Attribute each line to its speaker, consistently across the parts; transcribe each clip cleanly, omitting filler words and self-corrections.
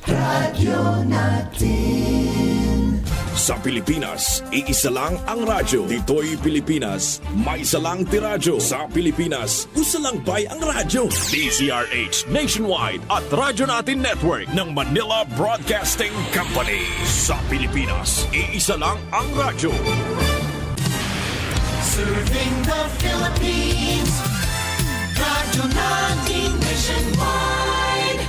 Speaker 1: radyo natin.
Speaker 2: Sa Pilipinas, iisa lang ang radyo. Dito'y Pilipinas, may isa lang tiradyo. Sa Pilipinas, usa lang bay ang radyo. DZRH Nationwide at Radyo Natin Network ng Manila Broadcasting Company. Sa Pilipinas, iisa lang ang radyo.
Speaker 1: Serving the Philippines, Radyo Natin Nationwide.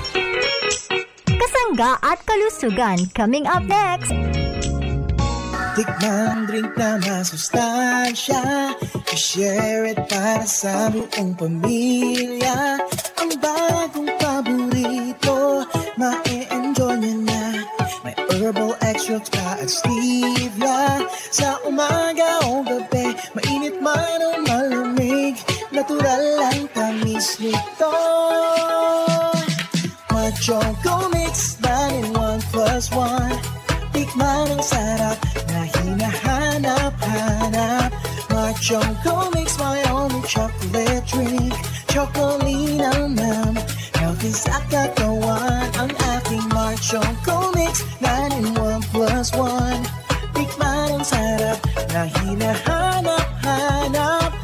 Speaker 3: Kasangga at kalusugan coming up next.
Speaker 4: Tikman drink na masustansya, i-share it para sa buong pamilya. Ang bagong paborito, ma-e-enjoy nyo na. May herbal extracts pa at stevia. Sa umaga o gabi, mainit man o malamig, natural lang tamis nito. Choco Mix, 9-in-1+1. Tikman ang sarap na hinahanap-hanap. Choco Mix, my only chocolate drink. Chocolina naman, healthy sa katawan. Ang aking Choco Mix, 9-in-1+1. Tikman ang sarap na hinahanap-hanap.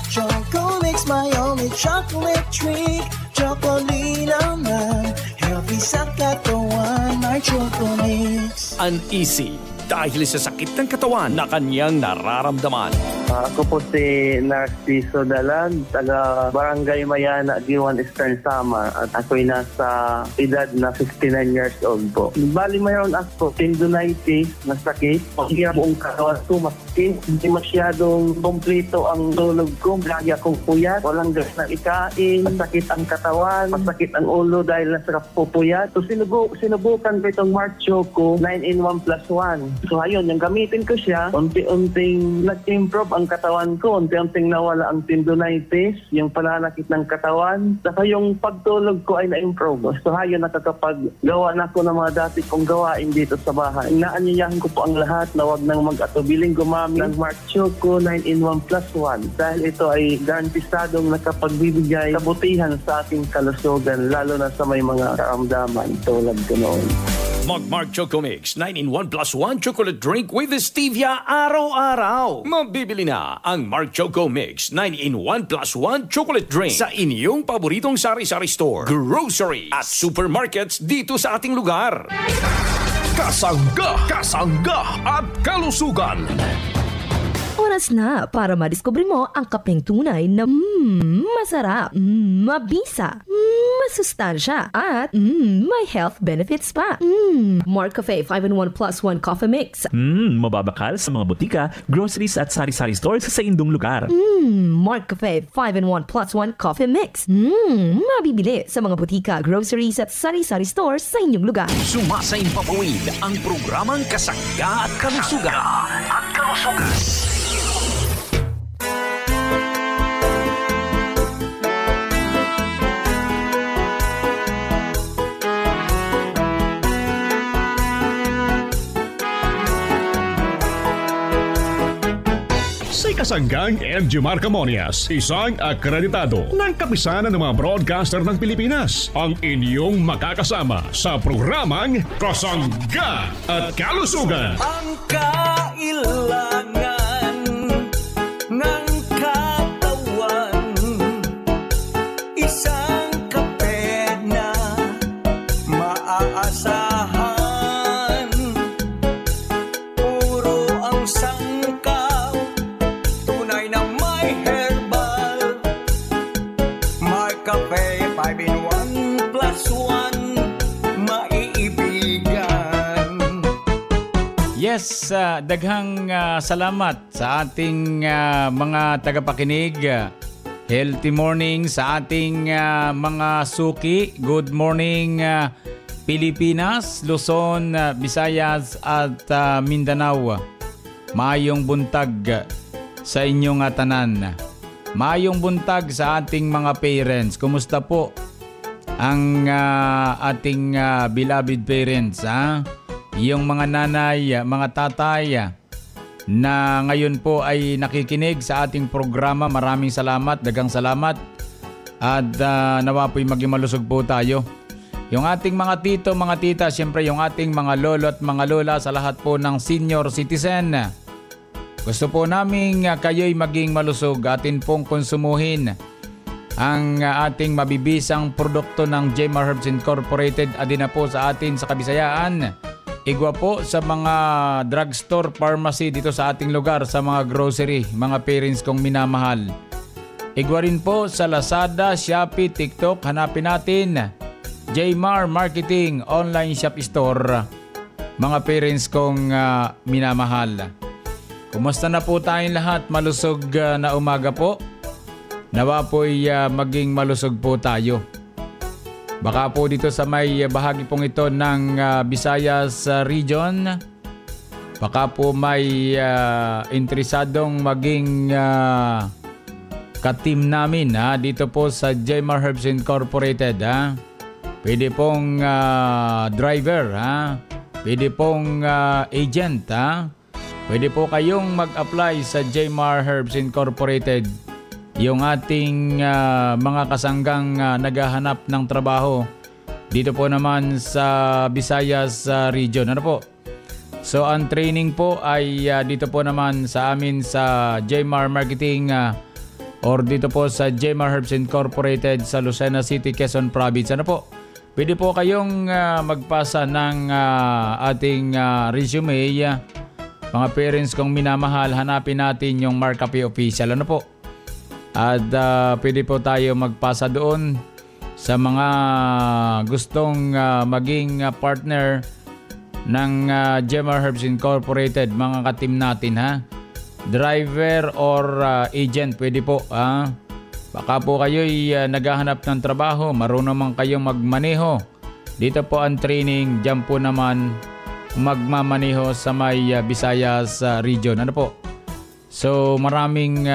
Speaker 4: Choco Mix, my only chocolate drink. Chocolina naman, healthy sa katawan. My Choco Mix.
Speaker 2: Uneasy dahil sa sakit ng katawan na kanyang nararamdaman.
Speaker 5: Ako po si Narciso Dalan, taga Barangay Mayana, Giwan Eastern Samar, at ako'y nasa edad na 59 years old po. Bali mayroon ako tendonitis na sakit. Pag-hirap buong katawan ko, masakit. Hindi masyadong kompleto ang tulog ko. Lagi akong puyat, walang gas na ikain, masakit ang katawan, masakit ang ulo dahil nasa pupuyat. So sinubukan ko itong Mark Choco 9-in-1+1. So ayun, yung gamitin ko siya, unti-unting nag-improve ang katawan ko, unti-unting nawala ang tendonitis, yung pananakit ng katawan, saka yung pagtulog ko ay na-improve. So ayun, nakakapaggawa na ako ng mga dati kong gawain dito sa bahay. Inaanyayahan ko po ang lahat na wag nang mag-atubiling gumamit ng Mark Choco 9-in-1+1 dahil ito ay garantisadong nakapagbibigay kabutihan sa ating kalusugan, lalo na sa may mga karamdaman tulad ko noon.
Speaker 2: Mag-Mark Choco Mix 9-in-1+1 chocolate drink with stevia araw-araw. Mabibili na ang Mark Choco Mix 9-in-1+1 chocolate drink sa inyong paboritong sari-sari store, grocery at supermarkets dito sa ating lugar. Kasangga at kalusugan.
Speaker 6: Oras na para madiskubre mo ang kapeng tunay na masarap, mabisa, masustansya, at may health benefits pa. Mark Cafe 5-in-1+1 Coffee Mix.
Speaker 7: Mababakal sa mga butika, groceries at sari-sari stores sa indong lugar.
Speaker 6: Mark Cafe 5-in-1+1 Coffee Mix. Mabibili sa mga butika, groceries at sari-sari stores sa inyong lugar.
Speaker 2: Sumasayang papawid ang programang Kasangga at Kalusugan.
Speaker 8: Si Kasanggang MG Marcamonias, isang akreditado ng kapisanan ng mga broadcaster ng Pilipinas, ang inyong makakasama sa programang Kasangga at Kalusugan.
Speaker 1: Ang kailangan ng katawan, isang kape na maaasahan. Puro ang sangkaw, tunay na may herbal. May kape 5-in-1+1, maiibigan.
Speaker 9: Yes, daghang salamat sa ating mga tagapakinig. Healthy morning sa ating mga suki. Good morning Pilipinas, Luzon, Visayas at Mindanao. Maayong buntag sa inyong tanan. Maayong buntag sa ating mga parents. Kumusta po ang ating beloved parents, ha? Yung mga nanay, mga tatay na ngayon po ay nakikinig sa ating programa. Maraming salamat, dagang salamat. At nawa po'y maging malusog po tayo. yung ating mga tito, mga tita, siyempre yung ating mga lolo at mga lola, sa lahat po ng senior citizen. Gusto po namin kayo'y maging malusog, atin pong konsumuhin ang ating mabibisang produkto ng Jmar Herbs Incorporated. Adi na po sa atin sa Kabisayaan. Igwa po sa mga drugstore, pharmacy dito sa ating lugar, sa mga grocery, mga parents kong minamahal. Igwa rin po sa Lazada, Shopee, TikTok. Hanapin natin Jmar Marketing Online Shop Store, mga parents kong minamahal. Kumusta na po tayong lahat? Malusog na umaga po. Nawa po'y maging malusog po tayo. Baka po dito sa may bahagi pong ito ng Visayas region, baka po may interesadong maging ka-team namin dito po sa Jmar Herbs Incorporated. Pwede pong driver, pwede pong agent. Pwede po kayong mag-apply sa Jmar Herbs Incorporated. Yung ating mga kasanggang naghahanap ng trabaho dito po naman sa Visayas region. Ano po? So ang training po ay dito po naman sa amin sa Jmar Marketing or dito po sa Jmar Herbs Incorporated sa Lucena City, Quezon Province. Ano po? Pwede po kayong magpasa ng ating resume. Mga parents kong minamahal, hanapin natin yung Markapi Official. Ano po? At pwede po tayo magpasa doon sa mga gustong maging partner ng Jmar Herbs Incorporated, mga ka-team natin driver or agent, pwede po. Baka po kayo'y naghahanap ng trabaho, marunong man kayong magmaneho. Dito po ang training, dyan po naman magmamaneho sa may Visayas region. Ano po? So maraming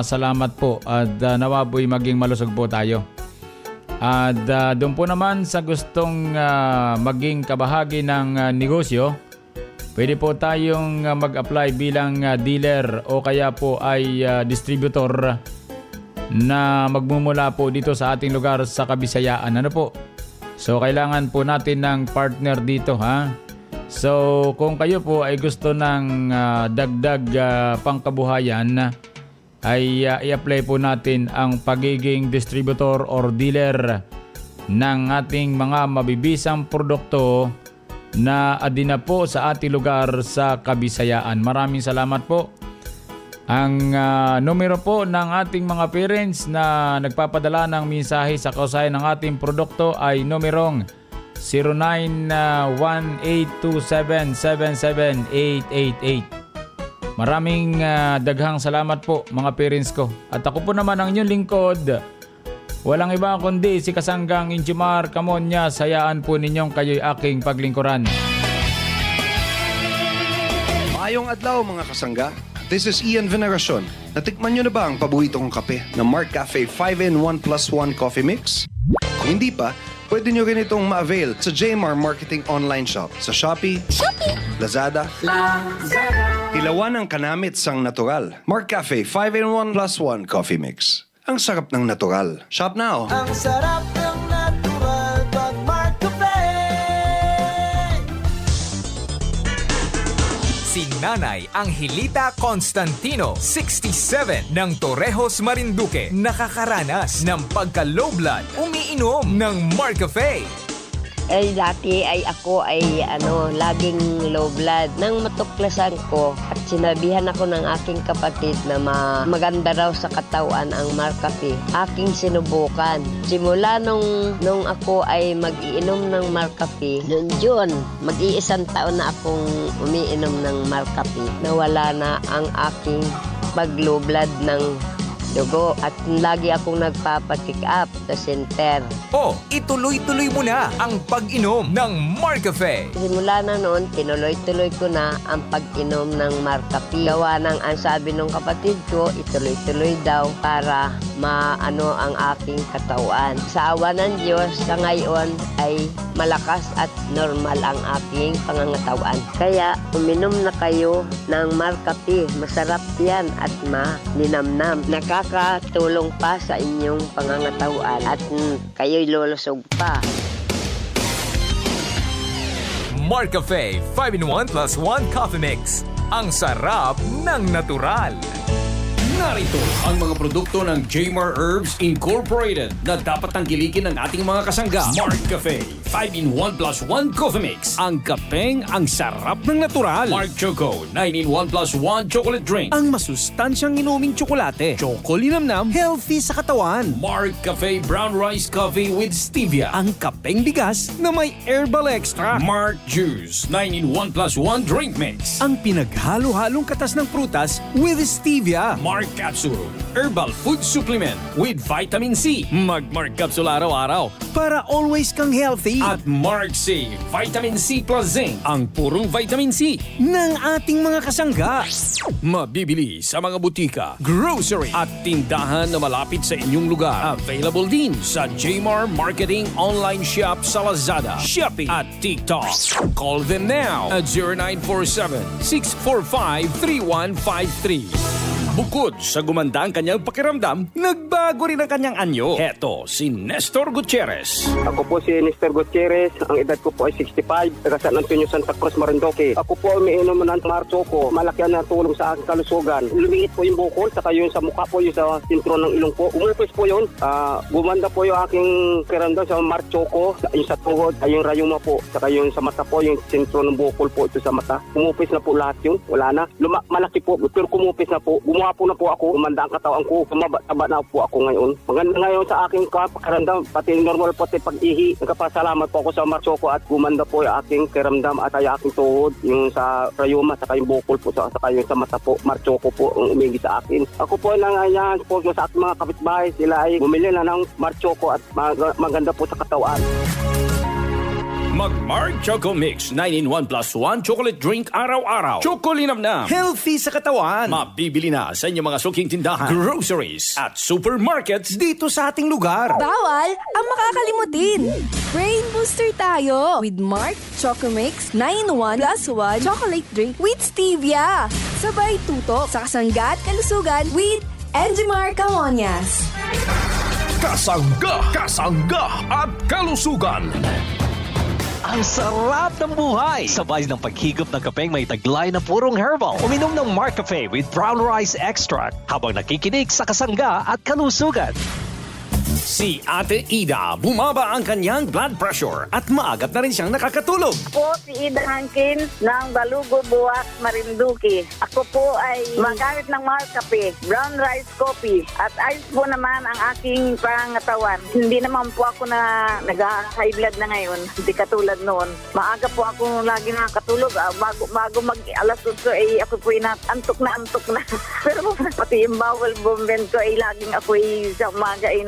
Speaker 9: salamat po at nawa po'y maging malusog po tayo. At doon po naman sa gustong maging kabahagi ng negosyo, pwede po tayong mag-apply bilang dealer o kaya po ay distributor na magmumula po dito sa ating lugar sa Kabisayaan. Ano po? So kailangan po natin ng partner dito So kung kayo po ay gusto ng dagdag pangkabuhayan, ay i-apply po natin ang pagiging distributor or dealer ng ating mga mabibisang produkto na adina po sa ating lugar sa Kabisayaan. Maraming salamat po. Ang numero po ng ating mga parents na nagpapadala ng mensahe sa kausayan ng ating produkto ay numerong 091827778888. Maraming daghang salamat po mga parents ko. At ako po naman ang inyong lingkod. Walang iba kundi si Kasanggang Injimar Camonias. Hayaan po ninyong kayo'y aking paglingkuran.
Speaker 10: Maayong adlaw mga kasangga. This is Ian Veneracion. Natikman nyo na ba ang paborito kong kape na MarkCafe 5-in-1 + 1 Coffee Mix? Kung hindi pa, pwede nyo rin itong ma-avail sa Jmar Marketing Online Shop sa Shopee, Lazada, Ilawan ang kanamit sang natural. MarkCafe 5-in-1 + 1 Coffee Mix. Ang sarap ng natural. Shop now!
Speaker 4: Ang sarap ng natural pag MarkCafe.
Speaker 11: Si Nanay Angelita Constantino, 67, ng Torrejos, Marinduque, nakakaranas ng pagka-low blood, umiinom ng MarkCafe.
Speaker 12: Dati ay ako ay laging low blood. Nang matuklasan ko at sinabihan ako ng aking kapatid na maganda raw sa katawan ang MarkCafe, aking sinubukan. Simula nung ako ay mag-iinom ng MarkCafe, noon June, mag-iisang taon na akong umiinom ng MarkCafe. Nawala na ang aking pag-low blood ng dugo at lagi akong nagpapacheck up sa center.
Speaker 11: Ituloy-tuloy mo na ang pag-inom ng MarkCafe.
Speaker 12: Simula na noon, tinuloy-tuloy ko na ang pag-inom ng MarkCafe. Gawa ng ang sabi ng kapatid ko, ituloy-tuloy daw para maano ang aking katawan. Sa awa ng Diyos, sa ngayon ay malakas at normal ang aking pangangatawan. Kaya uminom na kayo ng MarkCafe. Masarap yan at maninamnam. Nakakatulong pa sa inyong pangangatawan at kayo'y lulusog pa.
Speaker 11: Marcafe 5-in-1 plus 1 Coffee Mix. Ang sarap ng natural.
Speaker 13: Narito ang mga produkto ng Jmar Herbs Incorporated na dapat tangkilikin ng ating mga kasangga. Marcafe 5-in-1 plus 1 Coffee Mix. Ang kapeng ang sarap ng natural. Marc Choco 9-in-1 plus 1 Chocolate Drink. Ang masustansyang inuming tsokolate. Choco linamnam, healthy sa katawan. Marc Cafe Brown Rice Coffee with Stevia. Ang kapeng bigas na may herbal extra. Marc Juice 9-in-1 plus 1 Drink Mix. Ang pinaghalo-halong katas ng prutas with Stevia. Marc Capsule Herbal Food Supplement with Vitamin C. Mag-Marc Capsule araw-araw para always kang healthy. At Marc C Vitamin C plus Zinc. Ang purong vitamin C ng ating mga kasangga. Mabibili sa mga butika, grocery at tindahan na malapit sa inyong lugar. Available din sa Jmar Marketing Online Shop sa Lazada, Shopee at TikTok. Call them now at 0947-645-3153. Bukod sa gumanda ang kanyang pakiramdam, nagbago rin ang kanyang anyo. Heto si Nestor Gutierrez.
Speaker 14: Ako po si Nestor Gutierrez. Ang edad ko po ay 65. Taga San Antonio, Santa Cruz, Marinduque. Ako po ay umiinom ng Marchoco. Malaki ang natulong sa aking kalusugan. Lumiit po yung bukol, saka yung sa mukha po, yung sa sintro ng ilong po. Umupis po yun. Gumanda po yung aking pakiramdam sa Marchoco. Yung sa tuhod, ay yung rayuma po. Saka yung sa mata po, yung sintro ng bukol po ito sa mata. Umupis na po lahat yun. Wala na. Malaki po, pero kumupis na po. Gumawa na po ako, umanda ang katawan ko, tumaba na po ako ngayon. Maganda ngayon sa aking pakiramdam, pati normal po at pag-ihi. Nagkapasalamat po ako sa Marchoco at gumanda po yung aking pakiramdam at ay aking tuhod, yung sa rayuma, saka yung bukol po, saka yung sa mata po. Marchoco po ang umigi sa akin. Ako po nangangayan po sa aking mga kapitbahay, sila ay bumili na ng Marchoco at maganda po sa katawan.
Speaker 13: Mag-Marc Choco Mix 9-in-1 plus 1 chocolate drink araw-araw. Choco linamnam, healthy sa katawan. Mabibili na sa inyong mga suking tindahan, groceries at supermarkets dito sa ating lugar.
Speaker 15: Bawal ang makakalimutin. Brain booster tayo with Marc Choco Mix 9-in-1 plus 1 chocolate drink with Stevia. Sabay tutok sa kasangga at kalusugan with Jmar Camonias.
Speaker 2: Kasangga at kalusugan.
Speaker 16: Ang sarap ng buhay! Sabay ng paghigop ng kapeng may taglay na purong herbal. Uminom ng Marcafe with brown rice extract habang nakikinig sa kasangga at kalusugan.
Speaker 13: Si Ate Ida, bumaba ang kanyang blood pressure at maagap na rin siyang nakakatulog.
Speaker 17: Po si Ida Hankins ng Balugo, Buwak, Marinduque. Ako po ay magamit ng Marcafe, brown rice coffee at ayos po naman ang aking pangangatawan. Hindi naman po ako na nag-high blood na ngayon, hindi katulad noon. Maaga po ako lagi nakakatulog. Bago mag-alas 8 ay ako po antok na. Pero pati yung bowel movement ko ay laging ako sa umaga ay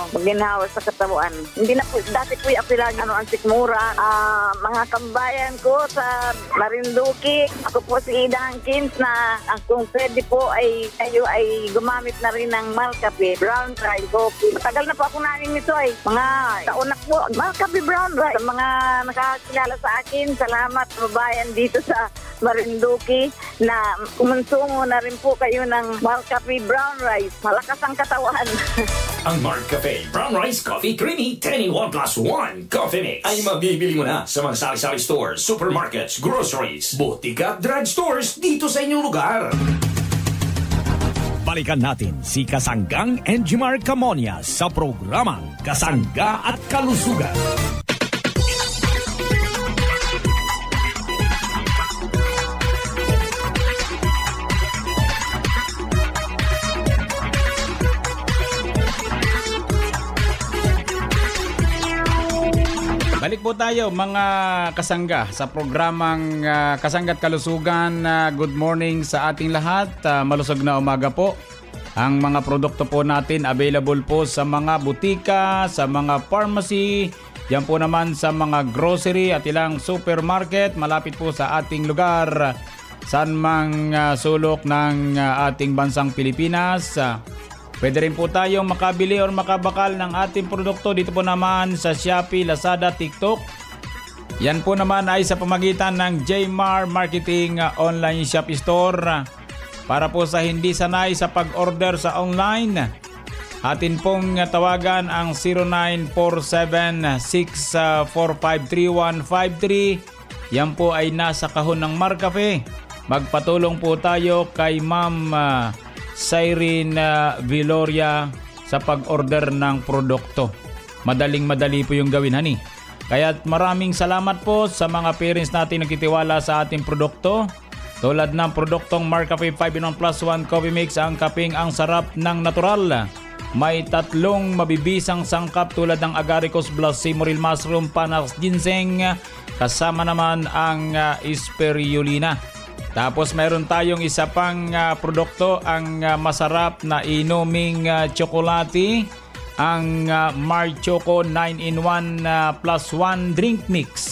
Speaker 17: maginhawa sa katawan. Hindi na po, dati po ako lang ang sikmura. Mga kambayan ko sa Marinduque, ako po si Ida Hankins na kung pwede po ay kayo ay gumamit na rin ng Marcafe brown rice coffee. Matagal na po ako namin nito ay mga taon na po. Marcafe brown rice. Sa mga nakakilala sa akin, salamat kababayan dito sa Marinduque na kumonsumo na rin po kayo ng Marcafe brown rice. Malakas ang katawan.
Speaker 13: Ang Marcafe Brown Rice Coffee Creamy 10-in-1 plus 1 Coffee Mix ay mabibili mo na sa mga sari-sari stores, supermarkets, groceries, butika at drugstores dito sa inyong lugar.
Speaker 2: Balikan natin si Kasanggang Jmar Camonias sa programang Kasangga at Kalusugan.
Speaker 9: Balik po tayo mga kasangga sa programang Kasangga at Kalusugan. Good morning sa ating lahat. Malusog na umaga po. Ang mga produkto po natin available po sa mga butika, sa mga pharmacy, yan po naman sa mga grocery at ilang supermarket malapit po sa ating lugar. Saan mang sulok ng ating bansang Pilipinas. Pwede rin po tayong makabili or makabakal ng ating produkto dito po naman sa Shopee, Lazada, TikTok. Yan po naman ay sa pamagitan ng Jmar Marketing Online Shop Store. Para po sa hindi sanay sa pag-order sa online, atin pong tawagan ang 0947-645-3153 yan po ay nasa kahon ng Marcafe. Magpatulong po tayo kay Ma'am Cyrene Viloria sa pag-order ng produkto. Madaling-madali po yung gawin, honey. Kaya maraming salamat po sa mga parents natin nagtitiwala sa ating produkto. Tulad ng produktong Marcafe 5-in-1+1 Coffee Mix, ang kapeng ang sarap ng natural. May 3 mabibisang sangkap tulad ng agaricus plus simoril mushroom, panax, ginseng, kasama naman ang spirulina. Tapos mayroon tayong isa pang produkto, ang masarap na inuming tsokolate, ang Mar Choco 9-in-1 plus 1 drink mix.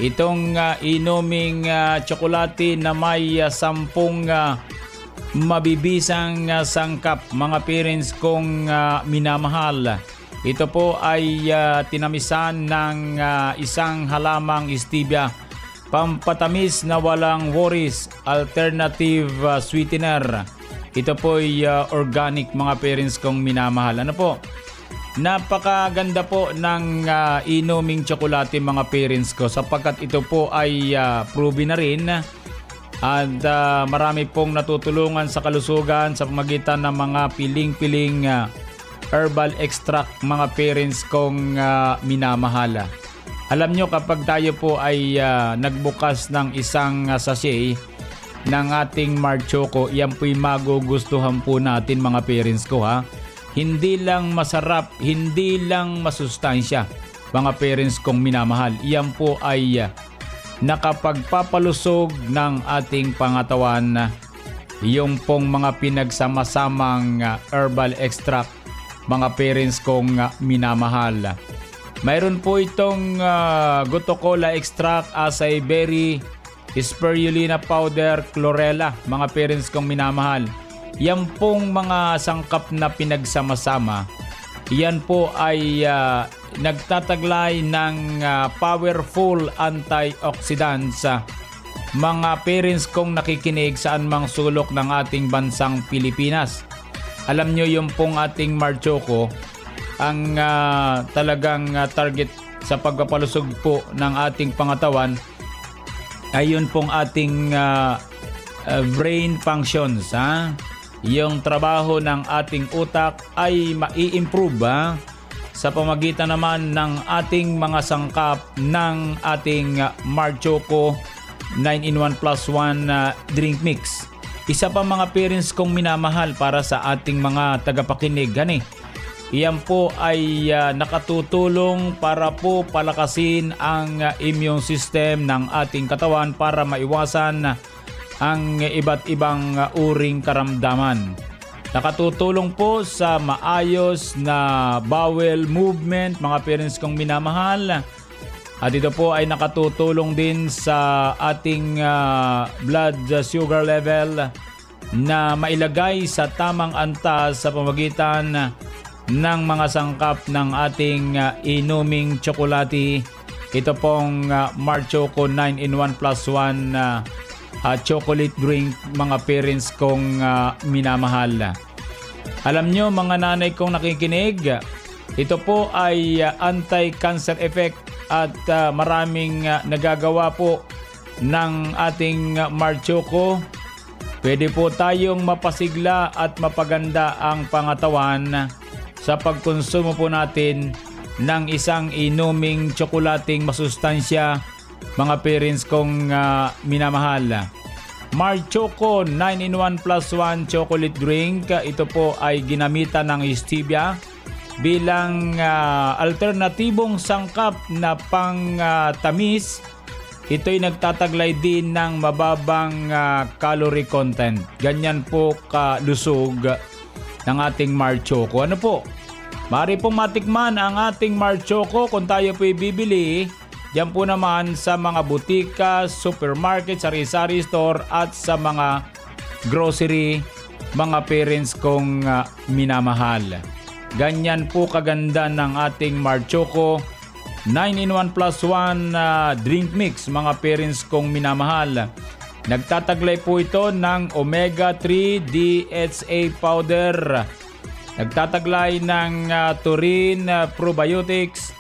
Speaker 9: Itong inuming tsokolate na may 10 mabibisang sangkap, mga parents kong minamahal. Ito po ay tinamisan ng isang halamang stevia, pampatamis na walang worries, alternative sweetener. Ito po ay organic, mga parents kong minamahal. Ano po? Napakaganda po ng inuming tsokolate, mga parents ko, sapagkat ito po ay proven na rin at marami pong natutulungan sa kalusugan sa pamagitan ng mga piling-piling herbal extract, mga parents kong minamahal. Alam nyo, kapag tayo po ay nagbukas ng isang sachet ng ating Mar Choco, yan po'y magugustuhan po natin, mga parents ko, ha. Hindi lang masarap, hindi lang masustansya, mga parents kong minamahal. Yan po ay nakapagpapalusog ng ating pangatawan, yung pong mga pinagsama-samang herbal extract, mga parents kong minamahal. Mayroon po itong Gotocola extract, acai berry, spirulina powder, chlorella, mga parents kong minamahal. Yan pong mga sangkap na pinagsama-sama, yan po ay nagtataglay ng powerful antioxidants, mga parents kong nakikinig saan mang sulok ng ating bansang Pilipinas. Alam nyo, yung pong ating Mar Choco, ang talagang target sa pagpapalusog po ng ating pangatawan ay yun pong ating brain functions. Yung trabaho ng ating utak ay mai-improve sa pamagitan naman ng ating mga sangkap ng ating Mar Choco 9-in-1 plus 1 drink mix. Isa pa, mga parents kong minamahal, para sa ating mga tagapakinig, iyan po ay nakatutulong para po palakasin ang immune system ng ating katawan para maiwasan ang iba't ibang uring karamdaman. Nakatutulong po sa maayos na bowel movement, mga parents kong minamahal. At ito po ay nakatutulong din sa ating blood sugar level na mailagay sa tamang antas sa pamamagitan ng mga sangkap ng ating inuming tsokolate. Ito pong Mar Choco 9-in-1 plus 1 chocolate drink, mga parents kong minamahal. Alam nyo, mga nanay kong nakikinig, ito po ay anti-cancer effect at maraming nagagawa po ng ating Mar Choco. Pwede po tayong mapasigla at mapaganda ang pangatawan sa pagkonsumo po natin ng isang inuming tsokolating masustansya, mga parents kong minamahal. Mar Choco 9-in-1 plus 1 chocolate drink. Ito po ay ginamitan ng stevia bilang alternatibong sangkap na pang-tamis. Ito'y nagtataglay din ng mababang calorie content. Ganyan po kalusog ng ating Mar Choco. Ano po? Maaari pong matikman ang ating Mar Choco kung tayo po'y bibili. Diyan po naman sa mga butika, supermarket, sari-sari store at sa mga grocery, mga parents kong minamahal. Ganyan po kaganda ng ating Mar Choco 9-in-1 plus 1 drink mix, mga parents kong minamahal. Nagtataglay po ito ng omega-3 DHA powder. Nagtataglay ng taurine probiotics,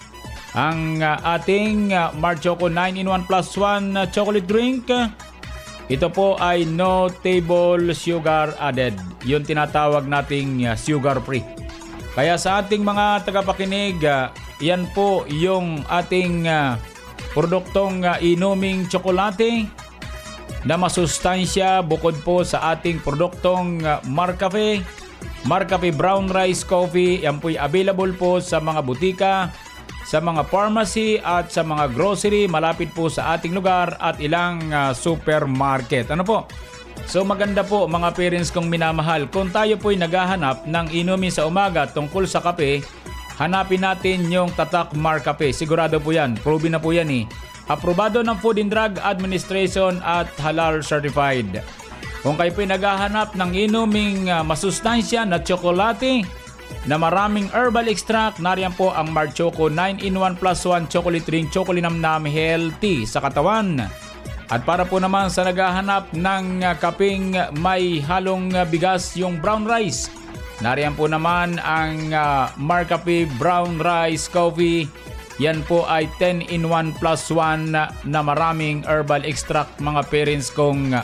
Speaker 9: ang ating Mart Choco 9-in-1 plus 1 chocolate drink. Ito po ay no table sugar added. Yung tinatawag nating sugar free. Kaya sa ating mga tagapakinig, yan po yung ating produktong inuming tsokolate na masustansya bukod po sa ating produktong Marcafe. Marcafe Brown Rice Coffee, yan po'y available po sa mga butika, sa mga pharmacy at sa mga grocery malapit po sa ating lugar at ilang supermarket. Ano po? So maganda po mga parents kong minamahal, kung tayo po'y naghahanap ng inumin sa umaga tungkol sa kape, hanapin natin yung Tatak Marcafe. Sigurado po yan, proven na po yan eh. Aprobado ng Food and Drug Administration at halal certified. Kung kayo po'y naghahanap ng inuming masustansya na tsokolate na maraming herbal extract, nariyan po ang Mart Choco 9-in-1 plus 1 chocolate drink, chocolinamnam healthy sa katawan. At para po naman sa naghahanap ng kaping may halong bigas, yung brown rice, nariyan po naman ang Marcafe Brown Rice Coffee. Yan po ay 10-in-1 plus 1 na maraming herbal extract mga parents kong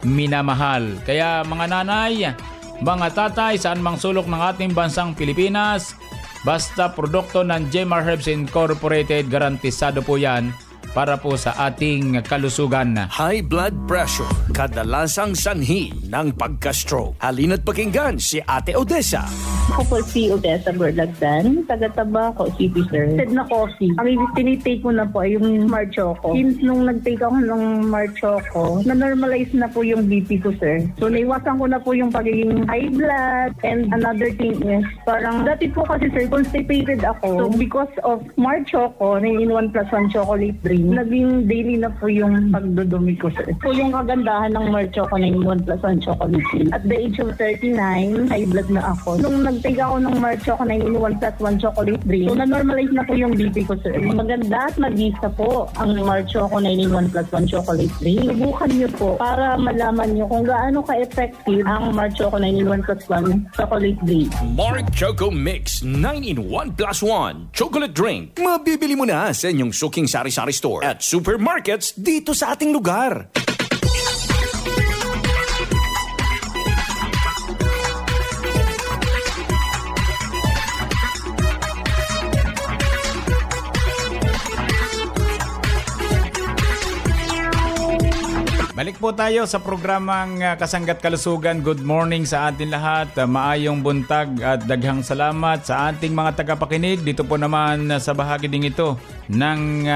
Speaker 9: minamahal. Kaya mga nanay, mga tatay, saan mang sulok ng ating bansang Pilipinas, basta produkto ng Jmar Herbs Incorporated, garantisado po yan para po sa ating kalusugan.
Speaker 13: High blood pressure, kadalasang sanhi ng pagka-stroke. Halina't pakinggan si Ate Odessa.
Speaker 18: Ako po si Odessa Borlagdan, taga-Taba ko, City Sir. Said na coffee. Ang tinitake ko na po ay yung Mart Choco. Since nung nag-take ako ng Mart Choco, na-normalize na po yung BP ko, sir. So naiwasan ko na po yung pagiging high blood. And another thing is, parang dati po kasi, sir, constipated ako. So because of Mart Choco, 9-in-1 plus 1 chocolate drink, naging daily na po yung pagdudumi ko, sir. So yung kagandahan ng Mart Choco 9-in-1 plus 1 chocolate drink. At the age of 39, high blood na ako. Nung nag-take ako ng Mart Choco 9-in-1 plus 1 chocolate drink, so na-normalize na po yung BP ko, sir. Maganda at mag-isa po ang Mart Choco 9-in-1 plus 1 chocolate drink. Subukan niyo po para malaman niyo kung gaano ka-effective ang Mart Choco 9-in-1 plus 1 chocolate drink.
Speaker 13: Mart Choco Mix 9-in-1 plus 1 chocolate drink. Mabibili mo na sa inyong suking sari-sari store at supermarkets dito sa ating lugar.
Speaker 9: Balik po tayo sa programang Kasanggat Kalusugan. Good morning sa atin lahat. Maayong buntag at daghang salamat sa ating mga tagapakinig. Dito po naman sa bahagi ding ito ng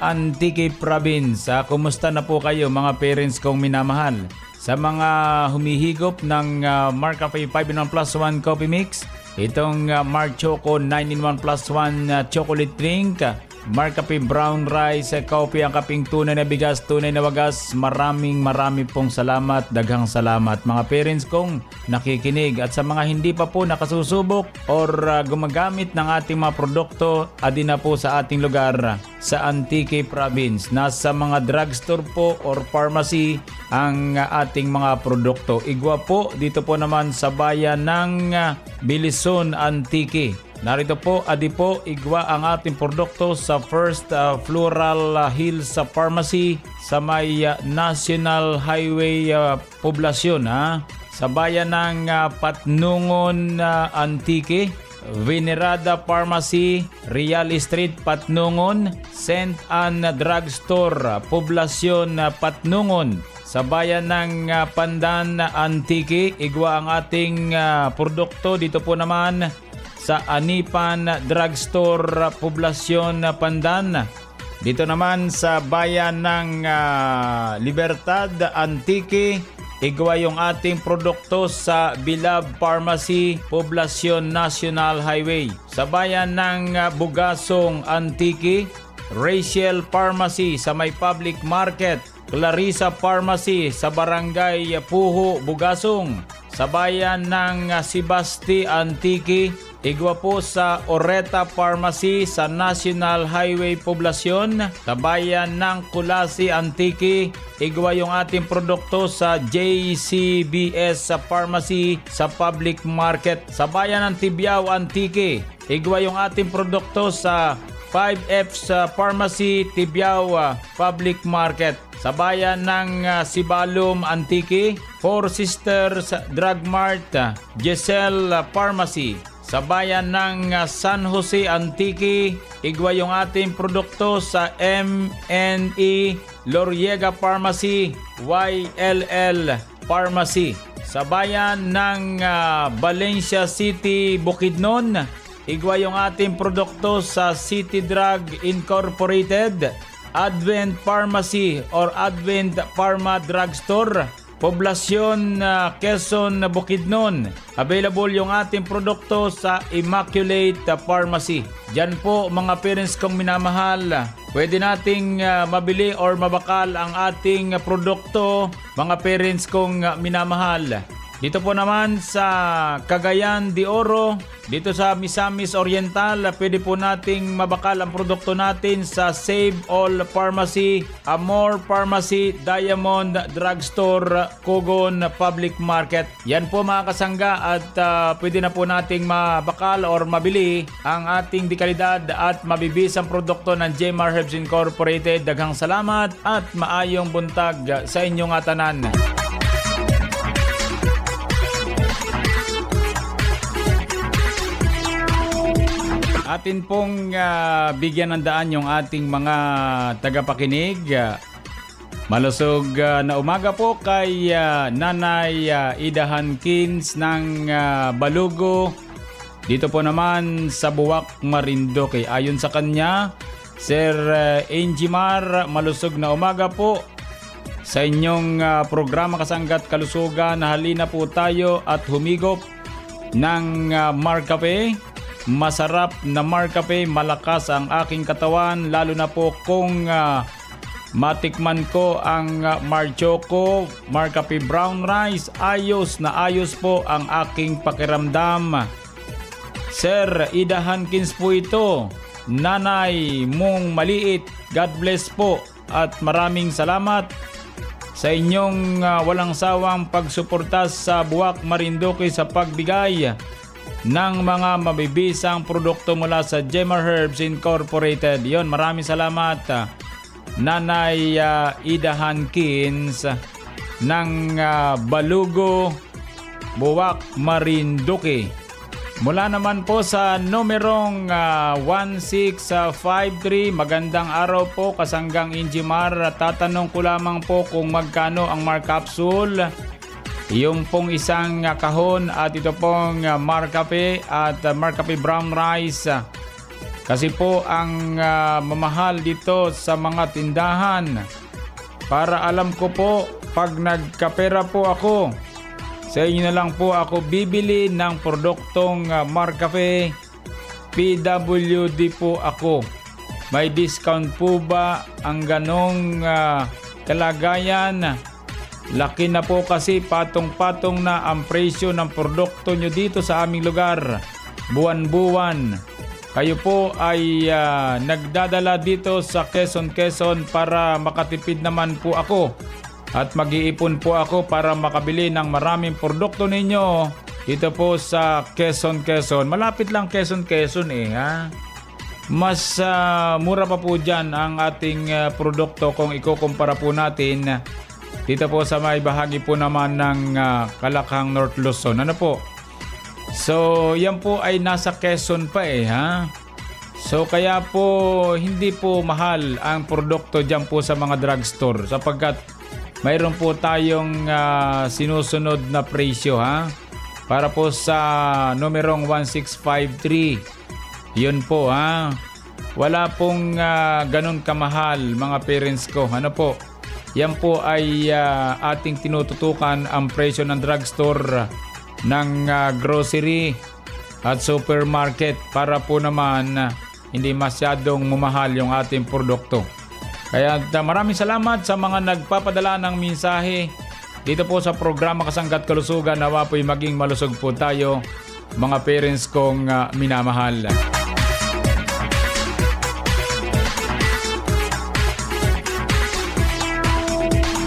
Speaker 9: Antique Province. Kumusta na po kayo mga parents kong minamahal? Sa mga humihigop ng Marcafe 5-in-1 plus 1 coffee mix, itong Mart Choco 9-in-1 plus 1 chocolate drink, Marcafe Brown Rice Coffee, ang kaping tunay na bigas, tunay na wagas. Marami pong salamat, daghang salamat mga parents kong nakikinig. At sa mga hindi pa po nakasusubok or gumagamit ng ating mga produkto, adi na po sa ating lugar sa Antique Province. Nasa mga drugstore po or pharmacy ang ating mga produkto. Igwa po dito po naman sa bayan ng Bilison, Antique. Narito po, adi po, igwa ang ating produkto sa First Floral Hills Pharmacy sa may National Highway Poblasyon, sa bayan ng Patnungon, Antique. Venerada Pharmacy, Real Street, Patnungon. St. Anne Drugstore, Poblasyon, Patnungon. Sa bayan ng Pandan, Antique, igwa ang ating produkto dito po naman sa Anipan Drugstore, Poblasyon, Pandan. Dito naman sa bayan ng Libertad, Antique, igwa yung ating produkto sa Bilab Pharmacy, Poblasyon, National Highway. Sa bayan ng Bugasong, Antique, Rachel Pharmacy sa may public market. Clarissa Pharmacy sa Barangay Puho, Bugasong. Sa bayan ng Sibasti, Antique, igwa po sa Oreta Pharmacy sa National Highway Poblasyon. Sa bayan ng Kulasi, Antique, igwa yung ating produkto sa JCBS sa Pharmacy sa public market. Sa bayan ng Tibiao, Antique, igwa yung ating produkto sa 5F's Pharmacy, Tibiao Public Market. Sa bayan ng Sibalom, Antique, Four Sisters Drug Mart, Giselle Pharmacy. Sa bayan ng San Jose, Antique, igwa yung ating produkto sa MNE Loriega Pharmacy, YLL Pharmacy. Sa bayan ng Valencia City, Bukidnon, igwa yung ating produkto sa City Drug Incorporated, Advent Pharmacy or Advent Pharma Drugstore, Poblasyon Quezon, Bukidnon. Available yung ating produkto sa Immaculate Pharmacy. Diyan po mga parents kong minamahal, pwede nating mabili or mabakal ang ating produkto, mga parents kong minamahal. Dito po naman sa Cagayan de Oro, dito sa Misamis Oriental, pwede po nating mabakal ang produkto natin sa Save All Pharmacy, Amor Pharmacy, Diamond Drugstore, Cogon Public Market. Yan po mga kasangga at pwede na po nating mabakal or mabili ang ating dekalidad at mabibisang produkto ng Jmar Herbs Incorporated. Daghang salamat at maayong buntag sa inyong atanan. Atin pong bigyan ng daan yung ating mga tagapakinig. Malusog na umaga po kay Nanay Ida Hankins ng Balugo. Dito po naman sa Buwak, Marinduque. Ayon sa kanya, Sir Angimar, malusog na umaga po sa inyong programa Kasanggat Kalusugan. Halina po tayo at humigop ng Marcafe. Masarap na Marcafe, malakas ang aking katawan, lalo na po kung matikman ko ang Marchoco, Marcafe Brown Rice. Ayos na ayos po ang aking pakiramdam. Sir Ida Hankins po ito, nanay mong maliit. God bless po at maraming salamat sa inyong walang sawang pagsuporta sa Buwak, Marinduque sa pagbigay ng mga mabibisang produkto mula sa Jmar Herbs Incorporated. Yon, maraming salamat Nanay Ida Hankins ng Balugo, Buwak, Marinduque. Mula naman po sa numerong 1653, magandang araw po Kasanggang Injimar. Tatanong ko lamang po kung magkano ang Mar Capsule, yung pong isang kahon at ito pong Marcafe at Marcafe Brown Rice. Kasi po ang mamahal dito sa mga tindahan. Para alam ko po, pag nagkapera po ako, sa inyo na lang po ako bibili ng produktong Marcafe. PWD po ako. May discount po ba ang ganong kalagayan? Laki na po kasi patong-patong na ang presyo ng produkto nyo dito sa aming lugar. Buwan-buwan. Kayo po ay nagdadala dito sa Quezon para makatipid naman po ako. At mag-iipon po ako para makabili ng maraming produkto ninyo dito po sa Quezon. Malapit lang Quezon ha. Mas mura pa po dyan ang ating produkto kung ikukumpara po natin dito po sa may bahagi po naman ng Kalakhang, North Luzon. Ano po? So, yan po ay nasa Quezon pa ha. So, kaya po hindi po mahal ang produkto dyan po sa mga drugstore sapagkat mayroon po tayong sinusunod na presyo ha. Para po sa numerong 1653. Yun po ha. Wala pong ganun kamahal mga parents ko. Ano po? Yan po ay ating tinututukan ang presyo ng drugstore, ng grocery at supermarket para po naman hindi masyadong mamahal yung ating produkto. Kaya maraming salamat sa mga nagpapadala ng mensahe dito po sa programa Kasanggat Kalusugan. Nawa po'y maging malusog po tayo mga parents kong minamahal.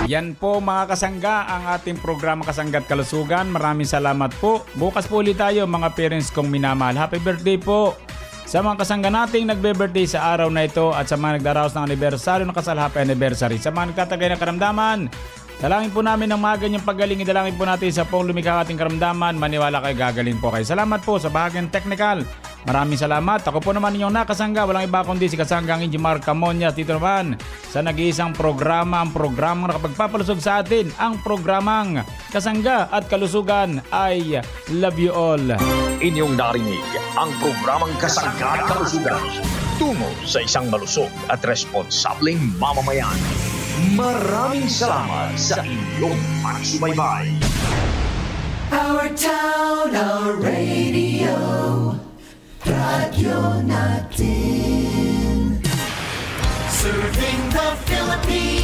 Speaker 9: Yan po mga kasangga ang ating programa Kasanggat Kalusugan. Maraming salamat po. Bukas po ulit tayo mga parents kong minamahal. Happy birthday po Sa mga kasangga nating nagbe-birthday sa araw na ito at sa mga nagdaraos ng anibersaryo ng kasal, happy anniversary. Sa mga nagtatagay ng karamdaman, dalangin po namin ng mga ganyang paggaling. Idalangin po natin sa pong lumikha ating karamdaman. Maniwala kayo, gagaling po kayo. Salamat po sa bahagyang technical. Maraming salamat. Ako po naman inyong nakasangga. Walang iba kundi si kasanggang Jomar Camonias. Dito naman sa nag-iisang programa, ang programang nakapagpapalusog sa atin, ang programang Kasangga at Kalusugan ay Love You All.
Speaker 2: Inyong narinig ang programang Kasangga at Kalusugan tungo sa isang malusog at responsableng mamamayan. Maraming salamat sa inyong pagsubaybay.
Speaker 19: Our town, our radio, radyo natin. Serving the Philippines.